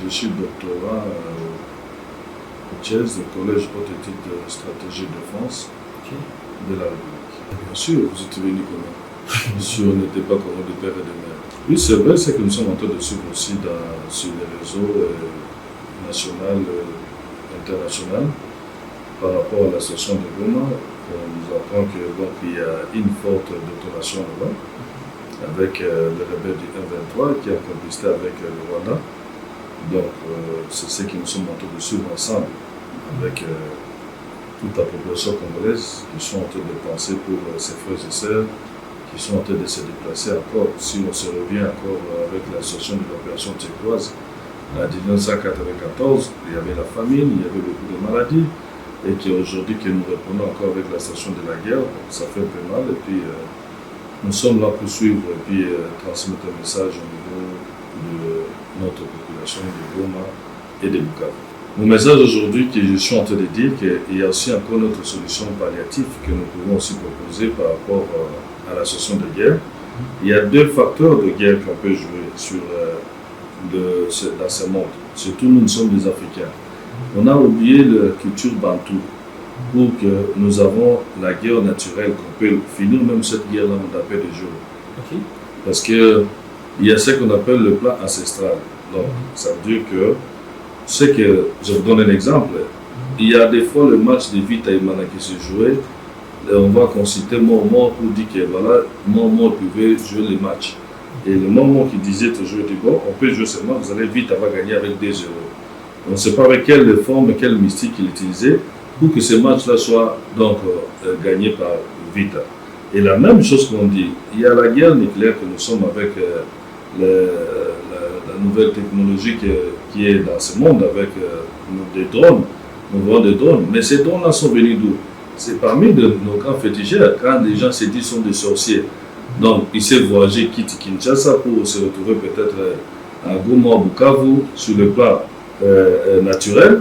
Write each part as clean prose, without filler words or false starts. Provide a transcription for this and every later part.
je suis doctorant au CHES, le Collège Haute Études de Stratégie de Défense de la République. Bien sûr, vous êtes venu comment? Bien sûr, on n'était pas comme de père et de mère. Oui, c'est vrai, c'est que nous sommes en train de suivre aussi sur les réseaux nationaux, internationaux, par rapport à la station de Goma. On nous apprend qu'il y a une forte détonation là-bas, avec le rebelle du M23 qui a complicité avec le Rwanda. Donc, c'est ce que nous sommes en train de suivre ensemble, avec toute la population congolaise qui sont en train de penser pour ses frères et sœurs, qui sont en train de se déplacer encore. Si on se revient encore avec la situation de l'opération turquoise, en 1994, il y avait la famine, il y avait beaucoup de maladies, et qu'aujourd'hui que nous répondons encore avec la station de la guerre, ça fait un peu mal, et puis nous sommes là pour suivre et puis transmettre un message au niveau de notre population de Goma et de Bukavu. Mon message aujourd'hui, que je suis en train de dire, qu'il y a aussi encore notre solution palliative que nous pouvons aussi proposer par rapport à la situation de guerre. Il y a deux facteurs de guerre qu'on peut jouer dans ce monde. Surtout, nous sommes des Africains. On a oublié la culture bantou pour que nous avons la guerre naturelle, qu'on peut finir même cette guerre-là on appelle des jours. Okay. Parce qu'il y a ce qu'on appelle le plan ancestral. Donc, ça veut dire que je vous donne un exemple. Il y a des fois le match de Vita Imana qui se jouait, on va consulter mort pour dire que voilà, mort pouvait jouer le match. Et le mort qui disait toujours, bon, on peut jouer seulement, vous allez vite avoir gagné avec 2-0. On ne sait pas avec quelle forme, quelle mystique il utilisait pour que ce match-là soit donc gagné par Vita. Et la même chose qu'on dit, il y a la guerre nucléaire que nous sommes avec la nouvelle technologie qui est dans ce monde avec des drones. Nous voyons des drones. Mais ces drones-là sont venus d'où? C'est parmi nos grands féticheurs, quand les gens se disent sont des sorciers. Donc, ils savent voyager, quittent Kinshasa pour se retrouver peut-être à Goma, Bukavu, sur le plan naturel,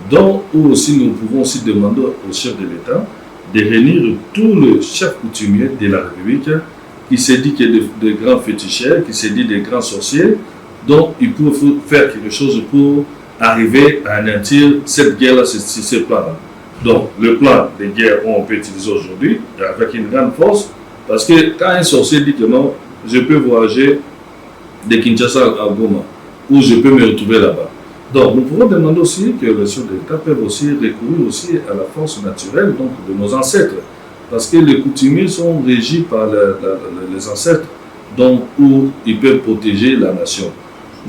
donc où aussi nous pouvons aussi demander au chef de l'État de réunir tous les chefs coutumiers de la République qui se dit qu'il y a de grands féticheurs, qui se dit des grands sorciers, donc il faut faire quelque chose pour arriver à anéantir cette guerre-là sur ces plans-là. Donc le plan de guerre on peut utiliser aujourd'hui avec une grande force, parce que quand un sorcier dit que non, je peux voyager de Kinshasa à Goma, ou je peux me retrouver là-bas. Donc, nous pouvons demander aussi que les chefs de l'État peuvent aussi recourir aussi à la force naturelle donc, de nos ancêtres. Parce que les coutumiers sont régis par les ancêtres, donc, où ils peuvent protéger la nation.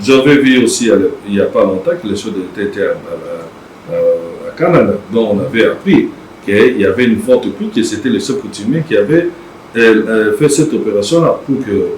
J'avais vu aussi, il n'y a pas longtemps, que les chefs de l'État étaient à Canada, dont on avait appris qu'il y avait une forte pluie, que c'était les chefs coutumiers qui avaient fait cette opération-là pour que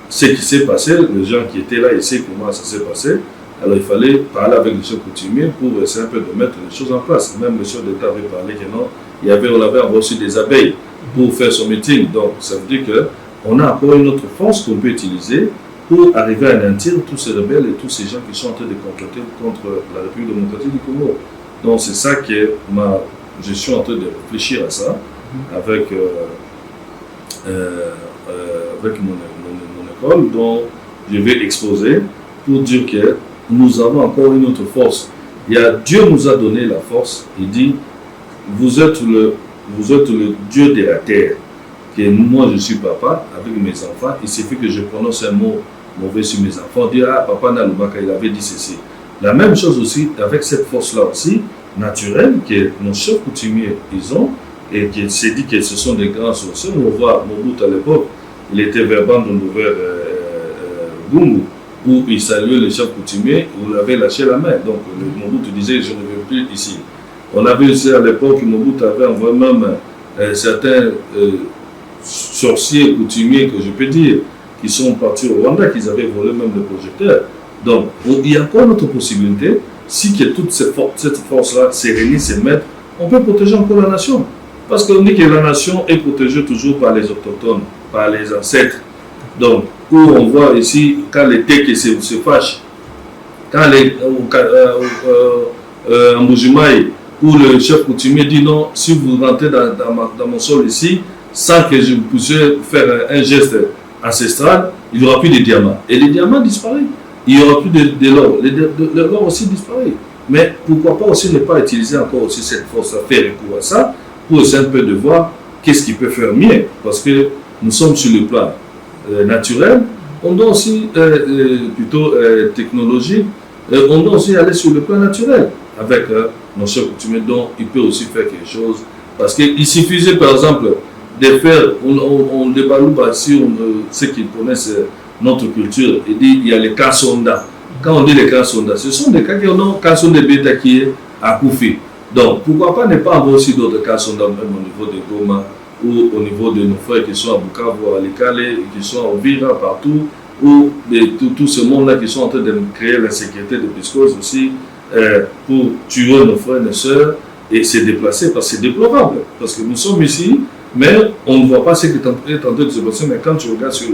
ce qui s'est passé, les gens qui étaient là, ils savent comment ça s'est passé. Alors il fallait parler avec les chefs coutumiers pour essayer un peu de mettre les choses en place. Même le chef d'État avait parlé que non, on avait reçu des abeilles pour faire son meeting. Donc ça veut dire qu'on a encore une autre force qu'on peut utiliser pour arriver à anéantir tous ces rebelles et tous ces gens qui sont en train de comploter contre la République démocratique du Congo. Donc c'est ça que je suis en train de réfléchir à ça avec mon école dont je vais exposer pour dire que nous avons encore une autre force. Dieu nous a donné la force. Il dit, vous êtes le Dieu de la terre. Que moi je suis papa avec mes enfants. Il suffit que je prononce un mot mauvais sur mes enfants. Dire, ah papa Nalubaka, il avait dit ceci. La même chose aussi avec cette force-là aussi, naturelle, que nos chefs coutumiers ils ont, et qui s'est dit que ce sont des grands sorciers. On voit Mobutu à l'époque, il était verbal vers Gungu, où il saluait les chefs coutumiers, où il avait lâché la main. Donc le Mobutu disait, je ne veux plus ici. On avait aussi à l'époque, Mobutu avait envoyé même certains sorciers coutumiers, que je peux dire, qui sont partis au Rwanda, qui avaient volé même le projecteur. Donc il y a encore notre possibilité, si que toute cette force-là se réunit, se met, on peut protéger encore la nation. Parce qu'on dit que la nation est protégée toujours par les autochtones, par les ancêtres. Donc, où on voit ici, quand les Teke se fâchent, quand en Bujimaï, où le chef coutumier dit non, si vous rentrez dans mon sol ici, sans que je puisse faire un geste ancestral, il n'y aura plus de diamants. Et les diamants disparaissent. il n'y aura plus de l'or. L'or aussi disparaît. Mais pourquoi pas aussi ne pas utiliser encore aussi cette force à faire recours à ça pour essayer un peu de voir qu'est-ce qui peut faire mieux. Parce que nous sommes sur le plan naturel, on doit aussi, plutôt technologique, on doit aussi aller sur le plan naturel avec nos chefs coutumiers, dont il peut aussi faire quelque chose. Parce qu'il suffisait par exemple de faire, on déballe si ceux qui connaissent notre culture, et dit il y a les cas sonda. Quand on dit les cas sonda, ce sont des cas qui ont cas sonda bêta qui est à Koufi. Donc pourquoi pas ne pas avoir aussi d'autres cas sonda même au niveau de Goma ou au niveau de nos frères qui sont à Bukavu, à Lekale, qui sont à Ovira, partout, ou tout ce monde-là qui sont en train de créer l'insécurité de Piscose aussi pour tuer nos frères et nos sœurs et se déplacer, parce que c'est déplorable. Parce que nous sommes ici, mais on ne voit pas ce qui est en train de se passer. Mais quand tu regardes sur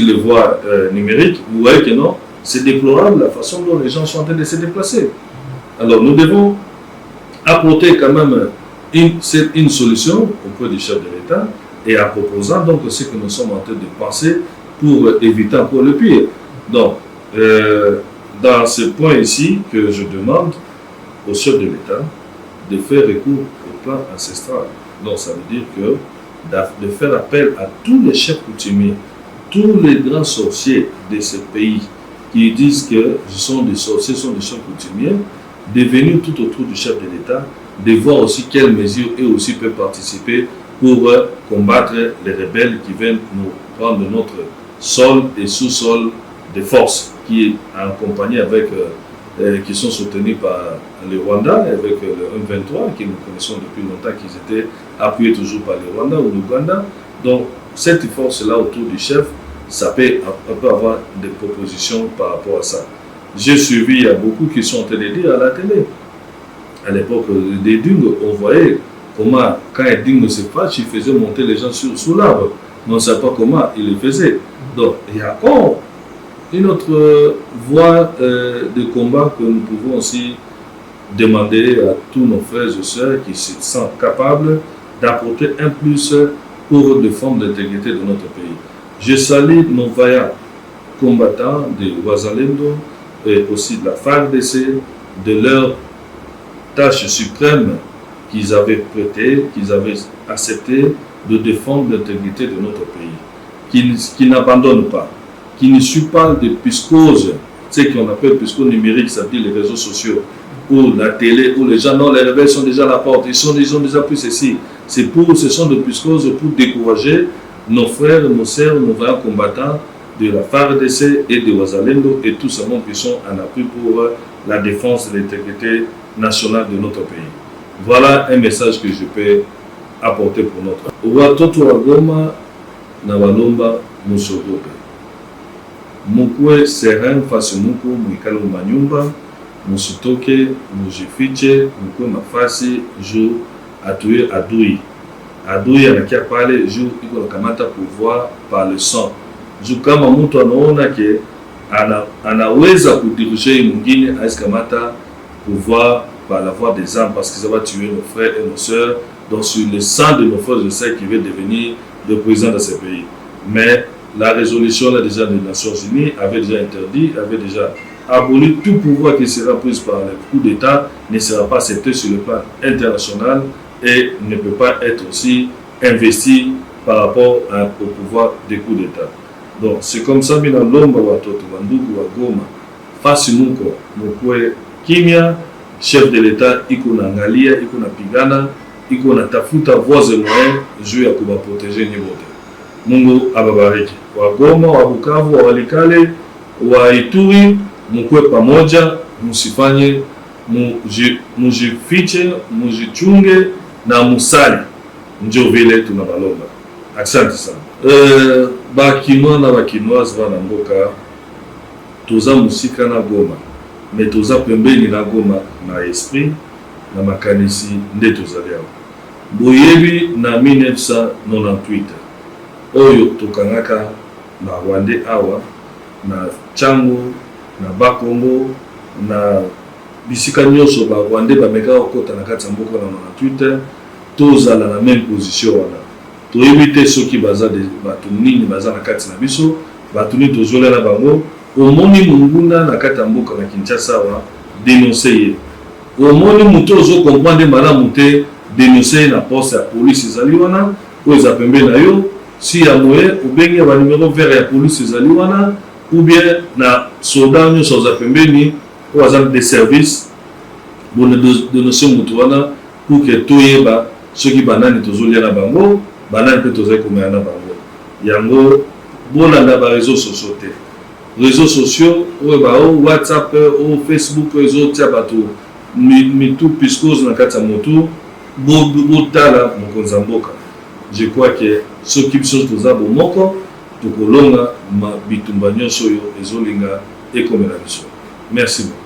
le voie numérique, vous voyez que non, c'est déplorable la façon dont les gens sont en train de se déplacer. Alors nous devons apporter quand même une solution auprès du chef de l'État et en proposant donc ce que nous sommes en train de penser pour éviter encore le pire. Donc, dans ce point ici que je demande au chef de l'État de faire recours au plan ancestral. Donc ça veut dire que de faire appel à tous les chefs coutumiers, tous les grands sorciers de ce pays qui disent que ce sont des sorciers, sont des chefs coutumiers, de venir tout autour du chef de l'État, de voir aussi quelles mesures eux aussi peuvent participer pour combattre les rebelles qui viennent nous prendre notre sol et sous-sol de force, qui est accompagné avec, qui sont soutenus par le Rwanda, avec le M23, qui nous connaissons depuis longtemps, qu'ils étaient appuyés toujours par le Rwanda ou l'Ouganda. Donc, cette force-là autour du chef, ça peut avoir des propositions par rapport à ça. J'ai suivi, il y a beaucoup qui sont en train de dire à la télé. À l'époque des Dung, on voyait comment, quand un Dung se fâche, il faisait monter les gens sous l'arbre. Mais on ne sait pas comment il le faisait. Donc, il y a encore une autre voie de combat que nous pouvons aussi demander à tous nos frères et sœurs qui se sentent capables d'apporter un plus pour défendre l'intégrité de notre pays. Je salue nos vaillants combattants de Wazalendo et aussi de la FARDC, de leur tâche suprême qu'ils avaient prêtée, qu'ils avaient accepté de défendre l'intégrité de notre pays, qui n'abandonnent pas, qui ne suivent pas de piscose, ce qu'on appelle piscose numérique, c'est-à-dire les réseaux sociaux, ou la télé, où les gens, non, les rebelles sont déjà à la porte, ils ont déjà pris ceci. Ce sont des piscoses pour décourager nos frères, nos sœurs, nos vaillants combattants de la FARDC et de Wazalendo et tous ces monde qui sont en appui pour la défense de l'intégrité nationale de notre pays. Voilà un message que je peux apporter pour notre. Watoto wa Goma na walomba musogope. Mukwe serein fasi muku mwikalo manyumba, musitoke, mujifiche, mukwe mafasi juu atuye adui. Adui anakia pale juu iko nakamata pouvoir par le sang. Juu kama mtu anaona ke anaweza kudirige mwingine aisikamata pouvoir par la voie des armes, parce que ça va tuer nos frères et nos sœurs, donc sur le sang de nos frères et sœurs qui veulent devenir le président de ce pays. Mais la résolution là, déjà des Nations Unies avait déjà interdit, avait déjà aboli tout pouvoir qui sera pris par le coup d'État, ne sera pas accepté sur le plan international et ne peut pas être aussi investi par rapport au pouvoir des coups d'État. Donc c'est comme ça, mina lomba watoto wandugu wa Goma, fasi muko mukwe kimya, chef de l'État iko na angalia, iko na pigana, iko na tafuta voies et moyens juu ya kubaproteger nyote. Mungu ababariki. Wa Goma, wa Bukavu, wa Walikale, wa Ituri, mukwe pamoja, musifanye, mujifiche, mujichunge na musali. Ndio vile tunabalomba. Asante sana. Bakinois na bakinoise wana mboka toza musika na Goma. Mais toza pembeni na Goma na esprit na makanisi nde tozali awa. Boyebi na 1998 oyo tokangaka na Rwanda awa na Changu na Bakongo na bisika nyonso ba Rwanda bameka okota na kati ya mboka na 98 tozala na même position wana. Toyebi te soki baza de batu nini baza na kati na biso, batu nini tozolela bango, omoni munguna na kati ya mboka na Kinshasa wa dénoncer omoni muto ozo comprendre malamu te dénoncer na poste ya police ezali wana oyo eza pembeni na yo si ya moye obenge ba numéro vert ya police ezali wana ou bien na soldat nyonso aza pembeni oyo aza de service bona dénoncer mutu wana pour que toyeba soki banani tozolia na bango banani mpe tozali komela na bango yango bolanda ba réseaux sociaux te réseaux sociaux oyo bao WhatsApp ou Facebook ezotia bato mitu piscose na kati ya motu botala mokonzi ya mboka. Je crois que soki biso toza bomoko tokolonga bitumba nyonso oyo ezolinga ekomela biso. Merci beaucoup.